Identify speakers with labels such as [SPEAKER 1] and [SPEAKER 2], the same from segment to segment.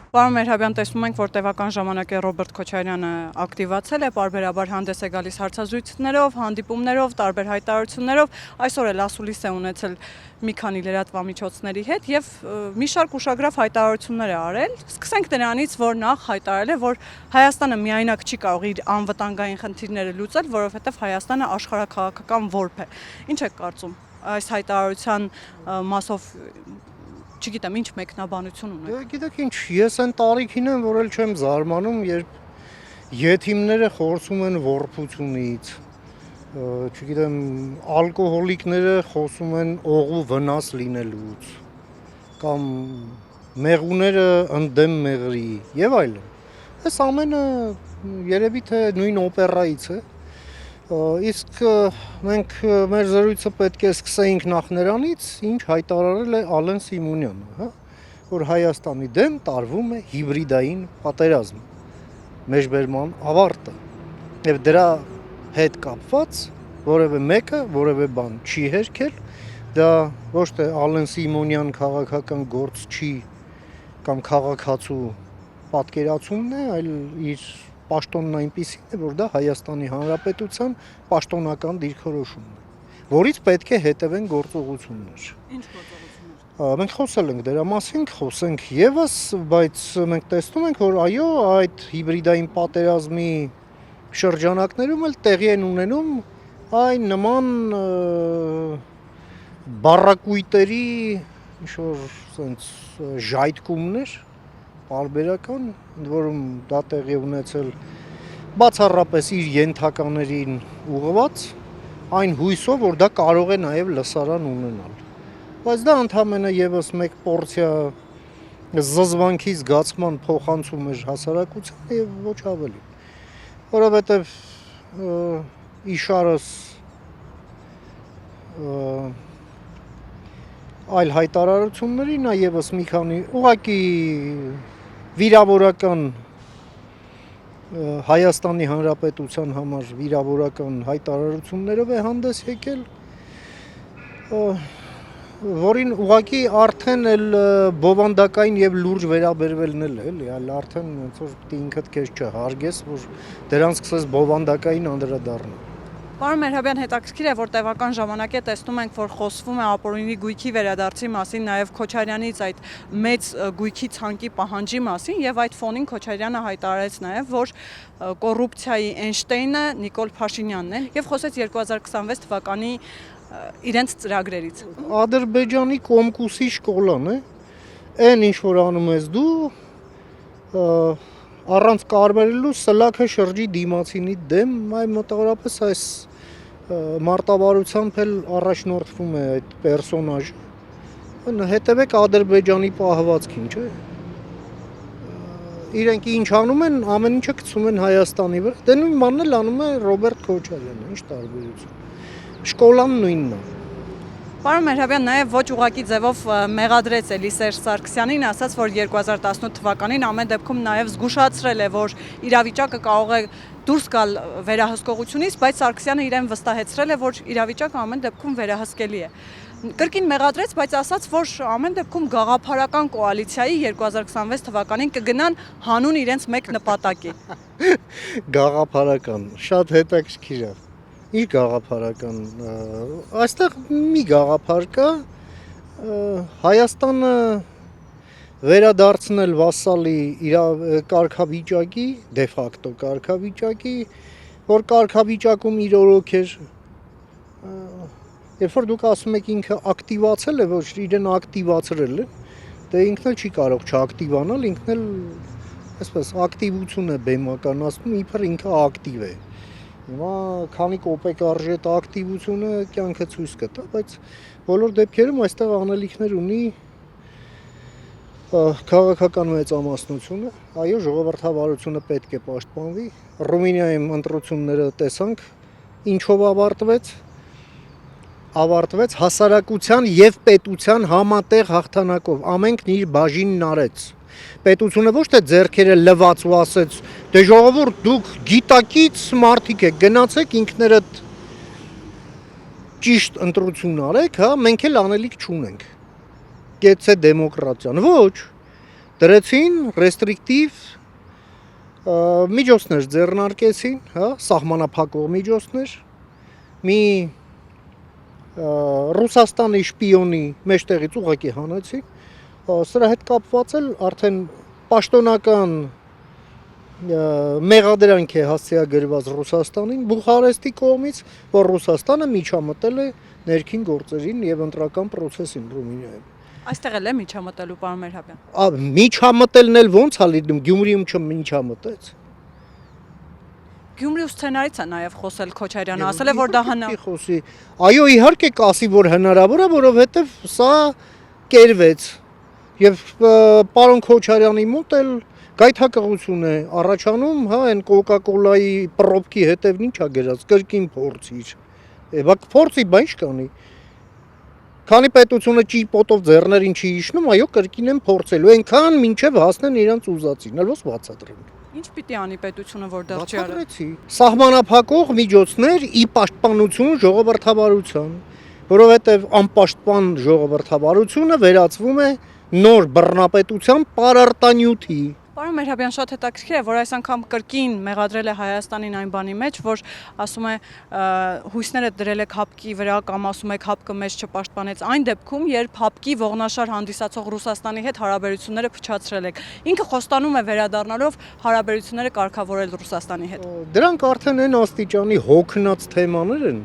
[SPEAKER 1] Պարոն Մերհաբյան, տեսնում ենք, որ տևական ժամանակ է Ռոբերտ Քոչարյանը ակտիվացել է, պարբերաբար հանդես է գալիս հարցազրույցներով, հանդիպումներով, տարբեր հայտարարություններով, այսօր էլ ասուլիս է ունեցել մի քանի լրատվամիջոցների հետ եւ մի շարք ուշագրավ հայտարարություններ է արել։ Սկսենք նրանից, որ նախ հայտարարել է, որ Հայաստանը միայնակ չի կարող իր անվտանգային խնդիրները լուծել, որովհետեւ Հայաստանը աշխարհաքաղաքական որբ է։ Ինչ եք կարծում այս հայտարարության մասով չգիտեմ, ինչ մեկնաբանություն ունեք։
[SPEAKER 2] Գիտեք ինչ, ես այն տարիքին եմ, որ էլ չեմ զարմանում, երբ եթիմները խոսում են որբությունից, չգիտեմ, ալկոհոլիկները խոսում են օղու վնաս լինելուց, կամ մեղուները ընդդեմ մեղրի եւ այլն։ Այս ամենը երևի թե նույն օպերայից է։ Իսկ մենք մեր զրույցը պետք է սկսեինք նախ նրանից, ինչ հայտարարել է Ալեն Սիմոնյանը, հա, որ Հայաստանի դեմ տարվում է հիբրիդային պատերազմ, մեջբերման ավարտը, եւ դրա հետ կապված որևէ մեկը որևէ բան չի հերքել, դա ոչ թե Ալեն Սիմոնյան քաղաքական գործ չի կամ քաղաքացու պատկերացումն է, այլ իր պաշտոնն այնպիսին է, որ դա Հայաստանի Հանրապետության պաշտոնական դիրքորոշումն է, որից պետք է հետևեն գործողություններ։
[SPEAKER 1] Ինչ գործողություններ։
[SPEAKER 2] Մենք խոսել ենք դրա մասին, խոսենք եւս, բայց մենք տեսնում ենք, որ այո, այդ հիբրիդային պատերազմի շրջանակներում էլ տեղի են ունենում այն նման բառակույտերի ինչ-որ sense ժայթքումներ պարբերական, ընդ որում դա տեղի ունեցել բացառապես իր ենթականերին ուղղված, այն հույսով, որ դա կարող է նաև լսարան ունենալ։ Բայց դա ընդհանրապես եւս մեկ պորցիա զզվանքի զգացման փոխանցում էր հասարակությանը եւ ոչ ավելի։ Որովհետեւ իշարս այլ հայտարարությունների նա եւս մի քանի ուղղակի վիրավորական Հայաստանի Հանրապետության համար վիրավորական հայտարարություններով է հանդես եկել, որին ուղղակի արդեն էլ բովանդակային եւ լուրջ վերաբերվելն էլ է, էլի, այլ արդեն ոնց որ պիտի ինքդ քեզ չհարգես, որ դրան սկսես բովանդակային անդրադառնալ։
[SPEAKER 1] Պարոն Մերհաբյան, հետաքրքիր է, որ տևական ժամանակ է տեսնում ենք, որ խոսվում է ապօրինի գույքի վերադարձի մասին, նաև Քոչարյանից այդ մեծ գույքի ցանկի պահանջի մասին, եւ այդ ֆոնին Քոչարյանը հայտարարեց նաև, որ կոռուպցիայի Էյնշտեյնը Նիկոլ Փաշինյանն է եւ խոսեց 2026 թվականի իրենց ծրագրերից։
[SPEAKER 2] Ադրբեջանի Կոմկուսի շկոլան է, այն ինչ որ անում ես դու, առանց կարմերելու սլաքը շրջի դիմացինի դեմ, այ մոտավորապես այս մարտավարությամբ էլ առաջնորդվում է այդ պերսոնաժը։ Հետևեք Ադրբեջանի պահվածքին, չէ՞։ Իրենք ինչ անում են, ամեն ինչը գցում են Հայաստանի վրա։ Դե նույն բանն էլ անում է Ռոբերտ Քոչարյանը, ինչ տարբերություն։ Շկոլան նույնն է։
[SPEAKER 1] Պարոն Մերհաբյան, նաև ոչ ուղղակի ձևով մեղադրեց էլի Սերժ Սարգսյանին, ասաց, որ 2018 թվականին ամեն դեպքում նաև զգուշացրել է, որ իրավիճակը կարող է դուրս գալ վերահսկողությունից, բայց Սարգսյանը իրեն վստահեցրել է, որ իրավիճակը ամեն դեպքում վերահսկելի է։ Կրկին մեղադրեց, բայց ասաց, որ ամեն դեպքում գաղափարական կոալիցիայի 2026 թվականին կգնան հանուն իրենց մեկ նպատակի։
[SPEAKER 2] Գաղափարական, շատ հետաքրքիր է։ Իր գաղափարական, այստեղ մի գաղափար կա, Հայաստանը վերադարձնել վասալի կարգավիճակի, դե ֆակտո կարգավիճակի, որ կարգավիճակում իր օրոք էր, երբ որ դուք ասում եք ինքը ակտիվացել է, ոչ իրեն ակտիվացրել է, դե ինքն էլ չի կարող չակտիվանալ, ինքն էլ այսպես ակտիվություն է բեմականացնում, իբր ինքը ակտիվ է։ Հիմա քանի կոպեկ արժի այդ ակտիվությունը կյանքը ցույց կտա, բայց բոլոր դեպքերում այստեղ անելիքներ ունի քաղաքական մեծամասնությունը, այո, ժողովրդավարությունը պետք է պաշտպանվի։ Ռումինիայում ընտրությունները տեսանք, ինչով ավարտվեց հասարակության եւ պետության համատեղ հաղթանակով, ամենքն իր բաժինն արեց։ Պետությունը ոչ թե ձեռքերը լվաց ու ասեց, դե ժողովուրդ դուք գիտակից մարդիկ եք, գնացեք ինքներդ ճիշտ ընտրություն արեք, հա, մենք էլ անելիք չունենք։ Գեցե դեմոկրատիան, ոչ, դրեցին ռեստրիկտիվ միջոցներ ձեռնարկեցին, հա, սահմանափակող միջոցներ, մի Ռուսաստանի շպիոնի մեջտեղից ուղղակի հանեցին, սրա հետ կապված էլ արդեն պաշտոնական մեղադրանք է հասցեագրված Ռուսաստանին Բուխարեստի կողմից, որ Ռուսաստանը միջամտել է ներքին գործերին եւ ընտրական process-ին Ռումինիայում։
[SPEAKER 1] Այստեղ էլ է միջամտելու պարոն Մերհաբյան։
[SPEAKER 2] Միջամտելն էլ ոնց է լինում, Գյումրիում չմիջամտեց։
[SPEAKER 1] Գյումրիու սցենարից է նաև խոսել Քոչարյանը, ասել է որ դա
[SPEAKER 2] խոսի։ Այո, իհարկե կասի, որ հնարավոր է, որովհետեւ սա կերվեց։ Եվ պարոն Քոչարյանի մոտ էլ գայթակղություն է առաջանում, հա, այն Coca-Cola-ի պրոբկի հետևն ինչ է գրած, կրկին փորձիր։ Բա փորձի բա ինչ կանի։ Քանի պետությունը ճիպոտով ձեռներին չի իջնում, այո, կրկին են փորձելու, այնքան մինչև հասնեն իրանց ուզածին, ալոս բացատրեն։
[SPEAKER 1] Ինչ պիտի անի պետությունը, որ դեռ չի արել։
[SPEAKER 2] Սահմանափակող միջոցներ ի պաշտպանություն ժողովրդավարության, որովհետև անպաշտպան ժողովրդավարությունը վերածվում է նոր բռնապետության պարարտանյութի։
[SPEAKER 1] Պարոն Մերհաբյան, շատ հետաքրքիր է, որ այս անգամ կրկին մեղադրել է Հայաստանին այն բանի մեջ, որ ասում է հույսները դրել եք հապկի վրա կամ ասում եք հապկը մեզ չպաշտպանեց այն դեպքում, երբ հապկի ողնաշար հանդիսացող Ռուսաստանի հետ հարաբերությունները փչացրել եք։ Ինքը խոստանում է վերադառնալով հարաբերությունները կարգավորել Ռուսաստանի հետ։
[SPEAKER 2] Դրանք արդեն այն աստիճանի հոգնած թեմաներ են,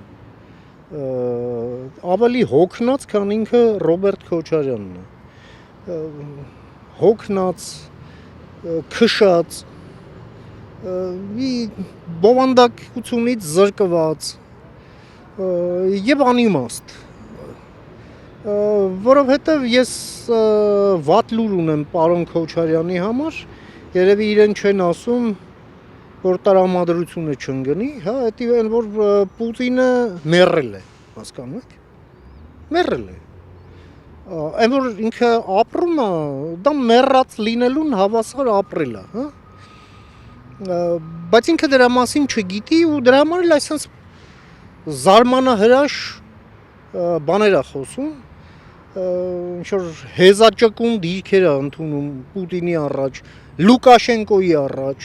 [SPEAKER 2] ավելի հոգնած, քան ինքը Ռոբերտ Քոչարյանն է։ Հոգնած քշած մի բովանդակությունից զրկված եւ անիմաստ, որովհետեւ ես վատ լուր ունեմ պարոն Քոչարյանի համար, երևի իրեն չեն ասում, որ տրամադրությունը չընկնի, հա, հետո այն որ Պուտինը մեռել է, հասկանում եք, մեռել է։ Այն որ ինքը ապրում է, դա մեռած լինելուն հավասար ապրել է, հա։ Բայց ինքը դրա մասին չգիտի ու դրա համար էլ այսպես զարմանահրաշ բաներ է խոսում, ինչ որ հեզաճկուն դիրքեր է ընդունում Պուտինի առաջ, Լուկաշենկոյի առաջ։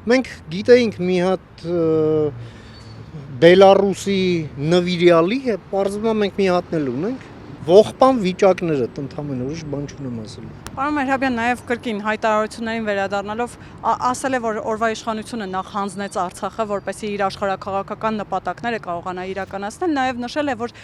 [SPEAKER 2] Մենք գիտեինք մի հատ Բելարուսի նվիրյալի, պարզվում է մենք մի հատն էլ ունենք։ Ողբան վիճակները ընդհանրապես ուրիշ բան չունեմ ասելու։
[SPEAKER 1] Պարոն Մերհաբյան, նաև կրկին հայտարարություններին վերադառնալով ասել է, որ օրվա իշխանությունը նախ հանձնեց Արցախը, որպեսզի իր աշխարհաքաղաքական նպատակները կարողանա իրականացնել, նաև նշել է, որ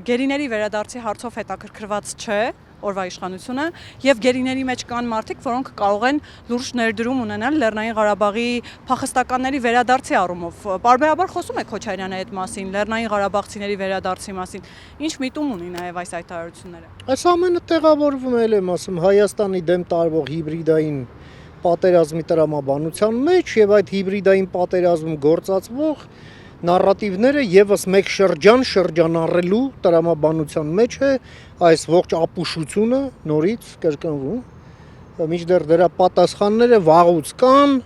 [SPEAKER 1] գերիների վերադարձի հարցով հետաքրքրված չէ օրվա իշխանությունը եւ գերիների մեջ կան մարդիկ, որոնք կարող են լուրջ ներդրում ունենալ Լեռնային Ղարաբաղի փախստականների վերադարձի առումով։ Պարբերաբար խոսում է Քոչարյանը այդ մասին, Լեռնային Ղարաբաղցիների վերադարձի մասին։ Ինչ միտում ունի նաեւ այս հայտարարությունները։
[SPEAKER 2] Այս ամենը տեղավորվում է, եմ ասում, Հայաստանի դեմ տարվող հիբրիդային պատերազմի տրամաբանության մեջ եւ այդ հիբրիդային պատերազմում գործածվող նարատիվները եւս մեկ շրջանառելու տրամաբանության մեջ է այս ողջ ապուշությունը նորից կրկնվում, մինչդեռ դրա պատասխանները վաղուց կան,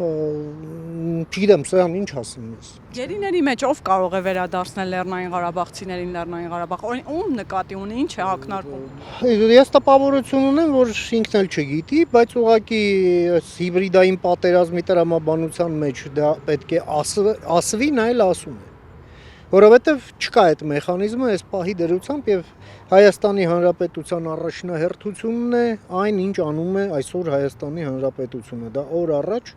[SPEAKER 2] չգիտեմ, սրան ինչ ասեմ ես։
[SPEAKER 1] Գերիների մեջ ով կարող է վերադարձնել Լեռնային Ղարաբաղցիներին Լեռնային Ղարաբաղ, ում նկատի ունի, ինչ է ակնարկում։
[SPEAKER 2] Ես տպավորություն ունեմ, որ ինքն էլ չգիտի, բայց ուղղակի հիբրիդային պատերազմի տրամաբանության մեջ դա պետք է ասվի, նա էլ ասում է։ Որովհետև չկա այդ մեխանիզմը այս պահի դրությամբ եւ Հայաստանի Հանրապետության առաջնահերթությունն է այն, ինչ անում է այսօր Հայաստանի Հանրապետությունը։ Դա օր առաջ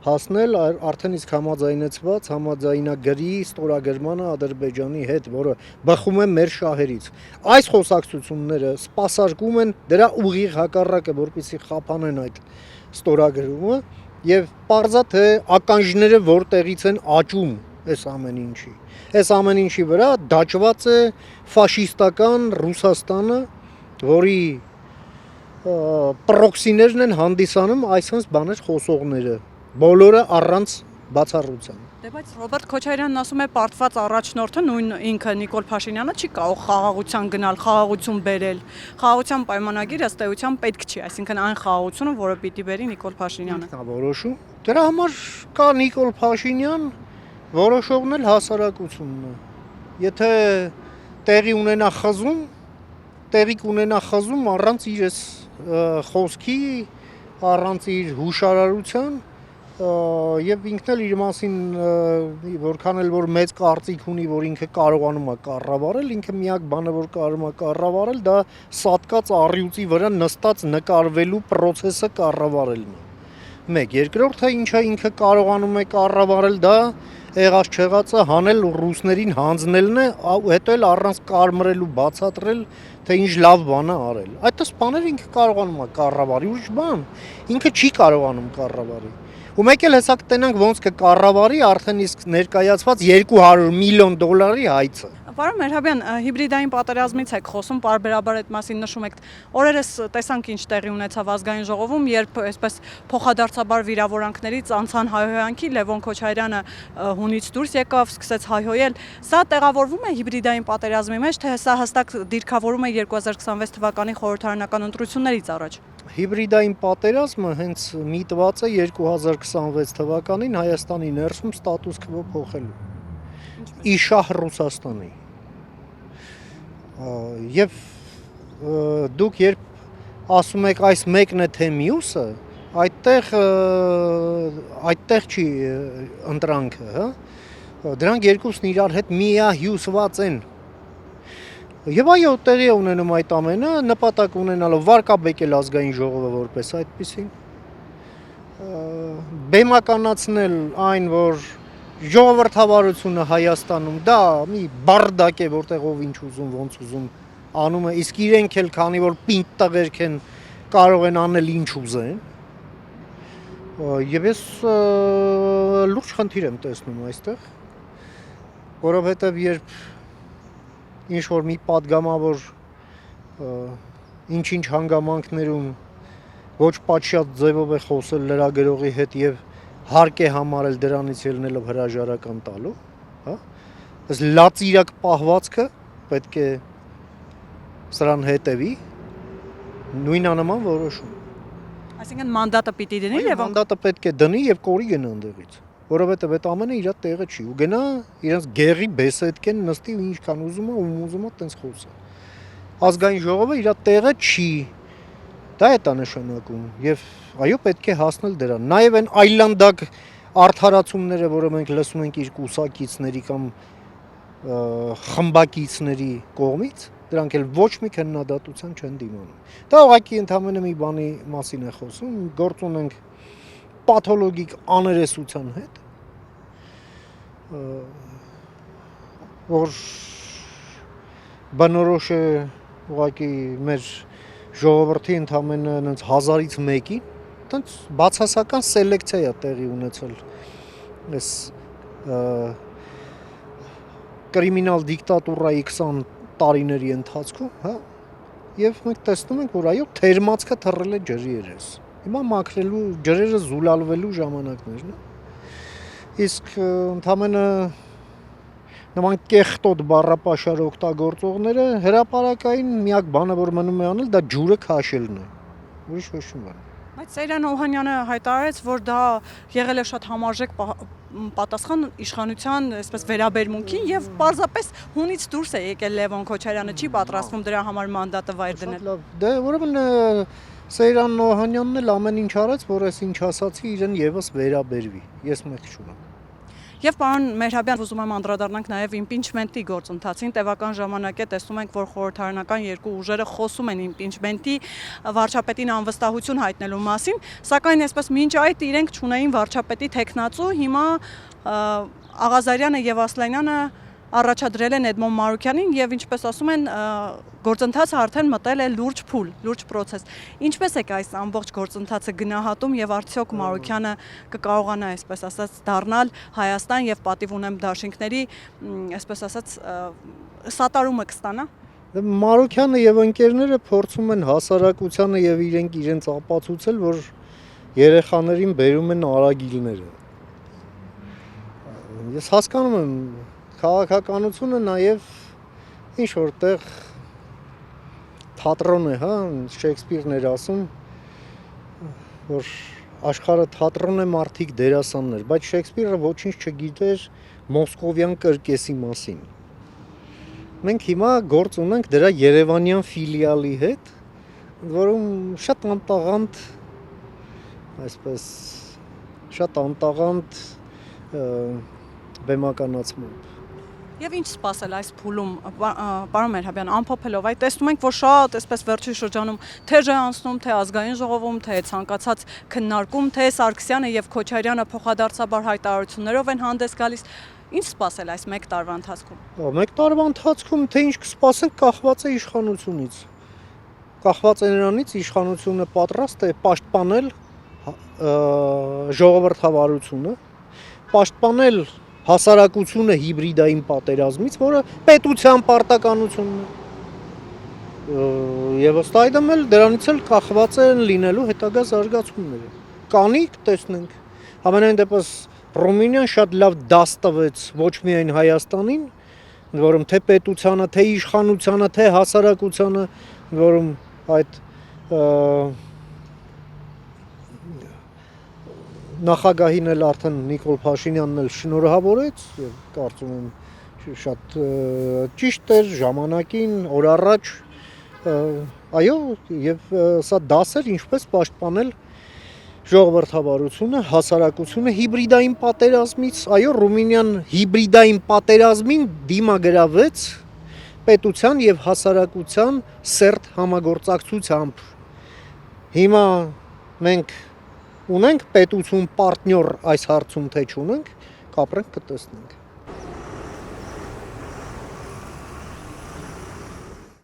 [SPEAKER 2] հասնել արդեն իսկ համաձայնեցված համաձայնագրի ստորագրմանը Ադրբեջանի հետ, որը բխում է մեր շահերից։ Այս խոսակցությունները սպասարկում են դրա ուղիղ հակառակը, որպեսզի խափանեն այդ ստորագրումը եւ պարզա թե ականջները որտեղից են աճում այս ամեն ինչի։ Այս ամեն ինչի վրա դաջված է ֆաշիստական Ռուսաստանը, որի պրոքսիներն են հանդիսանում այսպես բաներ խոսողները, բոլորը առանց բացառության։
[SPEAKER 1] Դե բայց Ռոբերտ Քոչարյանն ասում է պարտված առաջնորդը նույն ինքը Նիկոլ Փաշինյանը չի կարող խաղաղության գնալ, խաղաղություն բերել։ Խաղաղության պայմանագիրը ըստ էության պետք չի, այսինքն այն խաղաղությունը, որը պիտի բերի Նիկոլ Փաշինյանը։
[SPEAKER 2] Նա որոշում։ Դրա համար կա Նիկոլ Փաշինյան, որոշողն էլ հասարակությունն է։ Եթե տեղի ունենա խզում առանց իրես խոսքի, առանց իր հուշարարության եւ ինքն էլ իր մասին որքան էլ որ մեծ կարծիք ունի, որ ինքը կարողանում է կառավարել, ինքը միակ բանը որ կարողում է կառավարել, դա սատկած առյուծի վրա նստած նկարվելու process-ը կառավարելն է։ Մեկ, երկրորդը ինչը ինքը կարողանում է կառավարել, դա եղած չեղածը հանել ռուսներին հանձնելն է, հետո էլ առանց կարմրելու բացատրել, թե ինչ լավ բան է արել։ Այդպես բաներ ինքը կարողանում է կառավարի, ուրիշ բան ինքը չի կարողանում կառավարի։ Ու մեկ էլ հեսա կտենանք ոնց կկառավարի արդեն իսկ ներկայացված 200 միլիոն դոլարի հայցը։
[SPEAKER 1] Պարոն Մերհաբյան, հիբրիդային պատերազմից եք խոսում, պարբերաբար այդ մասին նշում եք։ Օրերս տեսանք ինչ տեղի ունեցավ ազգային ժողովում, երբ այսպես փոխադարձաբար վիրավորանքներից անցան հայհոյանքի, Լևոն Քոչարյանը հունից դուրս եկավ, սկսեց հայհոյել։ Սա տեղավորվում է հիբրիդային պատերազմի մեջ, թե սա հստակ դիրքավորում է 2026 թվականի խորհրդարանական ընտրություններից առաջ։
[SPEAKER 2] Հիբրիդային պատերազմը հենց միտված է 2026 թվականին Հայաստանի ներսում ստատուս քվո փոխելու։ Իշահ Ռուսաստանի։ Եվ դուք երբ ասում եք այս մեկն է թե մյուսը, այդտեղ չի ընտրանքը, հա։ Դրանք երկուսն իրար հետ միահյուսված են։ Եվ այո, տեղի է ունենում այդ ամենը, նպատակ ունենալով վարկաբեկել ազգային ժողովը որպես այդպեսին, բեմականացնել այն, որ ժողովրդավարությունը Հայաստանում դա մի բարդակ է, որտեղ ով ինչ ուզում, ոնց ուզում անում է, իսկ իրենք էլ քանի որ պինդ տղերք են, կարող են անել ինչ ուզեն։ Եվ ես լուրջ խնդիր եմ տեսնում այստեղ, որովհետև երբ ինչ որ մի падգամավոր ինչ-ինչ հանգամանքներում ոչ պատշաճ ձևով է խոսել լրագրողի հետ եւ հարկ է համարել դրանից ելնելով հրաժարական տալու, հա։ Այս լացիրակ պահվածքը պետք է սրան հետևի նույնանման որոշում։
[SPEAKER 1] Այսինքն մանդատը պիտի դնի եւ
[SPEAKER 2] մանդատը պետք է դնի եւ կորի գնա այնտեղից, որովհետեւ այդ ամենը իր տեղը չի ու գնա իրենց գեղի բեսեդկեն նստի ու ինչքան ուզում է ու ուզում է տենց խոսա։ Ազգային ժողովը իր տեղը չի։ Դա է նշանակում եւ այո պետք է հասնել դրան։ Նաեւ այն այլանդակ արդարացումները, որը մենք լսում ենք իր կուսակիցների կամ խմբակիցների կողմից, դրանք էլ ոչ մի քննադատության չեն դիմանում։ Դա ուղղակի ընդհանրապես մի բանի մասին է խոսում, գործ ունենք պաթոլոգիկ աներեսության հետ, որ բնորոշ է ուղղակի մեր ժողովրդի ընդհանրապես 1000-ից 1-ին, այդպես բացասական սելեկցիա է տեղի ունեցել այս կրիմինալ դիկտատուրայի 20 տարիների ընթացքում, հա, եւ մենք տեսնում ենք, որ այո, թերմացքը թռել է ջրի երես։ Հիմա մաքրելու, ջրերը զուլալվելու ժամանակներն է։ Իսկ ընդհանրապես նման կեղտոտ բառապաշար օգտագործողները հրապարակային միակ բանը որ մնում է անել դա ջուրը քաշելն է։ Ուրիշ ոչ մի բան։
[SPEAKER 1] Բայց Սեյրան Օհանյանը հայտարարեց, որ դա եղել է շատ համարժեք պատասխան իշխանության, այսպես վերաբերմունքին եւ պարզապես հունից դուրս է եկել Լևոն Քոչարյանը, չի պատրաստվում դրա համար մանդատը վայր դնել։
[SPEAKER 2] Դե ուրեմն Սեյրան Օհանյանն էլ ամեն ինչ արեց, որ այս ինչ ասացի իրեն եւս վերաբերվի։ Ես մեկ չունեմ։
[SPEAKER 1] Եվ պարոն Մերհաբյան, ուզում եմ անդրադառնանք նաև իմպիչմենտի գործընթացին, տևական ժամանակ է տեսնում ենք, որ խորհրդարանական երկու ուժերը խոսում են իմպիչմենտի վարչապետին անվստահություն հայտնելու մասին, սակայն այսպես մինչ այդ իրենք չունեին վարչապետի թեկնածու, հիմա Աղազարյանը եւ Ասլանյանը առաջադրել են Էդմոն Մարուկյանին եւ ինչպես ասում են գործընթացը արդեն մտել է լուրջ փուլ, լուրջ process։ Ինչպես է այս ամբողջ գործընթացը գնահատում եւ արդյոք Մարուկյանը կկարողանա, այսպես ասած, դառնալ Հայաստան եւ պատիվ ունեմ դաշինքների, այսպես ասած, սատարումը կստանա։
[SPEAKER 2] Մարուկյանը եւ ընկերները փորձում են հասարակությանը եւ իրենց ապացուցել, որ երեխաներին բերում են արագիլները։ Ես հասկանում եմ քաղաքականությունը նաև ինչ որտեղ թատրոն է, հա, Շեքսպիրն էր ասում, որ աշխարհը թատրոն է, մարդիկ դերասաններ, բայց Շեքսպիրը ոչինչ չգիտեր մոսկովյան կրկեսի մասին։ Մենք հիմա գործ ունենք դրա երևանյան ֆիլիալի հետ, որում շատ անտաղանդ, այսպես շատ անտաղանդ բեմականացմամբ։
[SPEAKER 1] Եվ ինչ սպասել այս փուլում, պարոն Մերհաբյան, ամփոփելով, այդ տեսնում ենք, որ շատ այսպես վերջի շրջանում թե անցնում, թե ազգային ժողովում, թե ցանկացած քննարկում, թե Սարգսյանը եւ Քոչարյանը փոխադարձաբար հայտարարություններով են հանդես գալիս։ Ինչ սպասել այս 1 տարվա ընթացքում։
[SPEAKER 2] Մեկ տարվա ընթացքում թե ինչ կսպասենք, կախված է իշխանությունից։ Կախված է նրանից, իշխանությունը պատրաստ է պաշտպանել ժողովրդավարությունը, պաշտպանել հասարակությունը հիբրիդային պատերազմից, որը պետության պարտականությունն է։ Եվ ըստ այդմ էլ դրանից էլ կախված են լինելու հետագա զարգացումները։ Կանի տեսնենք։ Համենայն դեպս Ռումինիան շատ լավ դաս տվեց ոչ միայն Հայաստանին, որում թե պետությանը, թե իշխանությանը, թե հասարակությանը, որում այդ նախագահին էլ արդեն Նիկոլ Փաշինյանն էլ շնորհավորեց եւ կարծում եմ շատ ճիշտ էր ժամանակին օր առաջ այո եւ սա դաս էր ինչպես պաշտպանել ժողովրդավարությունը, հասարակությունը հիբրիդային պատերազմից, այո Ռումինիան հիբրիդային պատերազմին դիմագրավեց պետության եւ հասարակության սերտ համագործակցությամբ։ Հիմա մենք ունենք պետություն պարտնյոր այս հարցում թե չունենք, կապրենք կտեսնենք։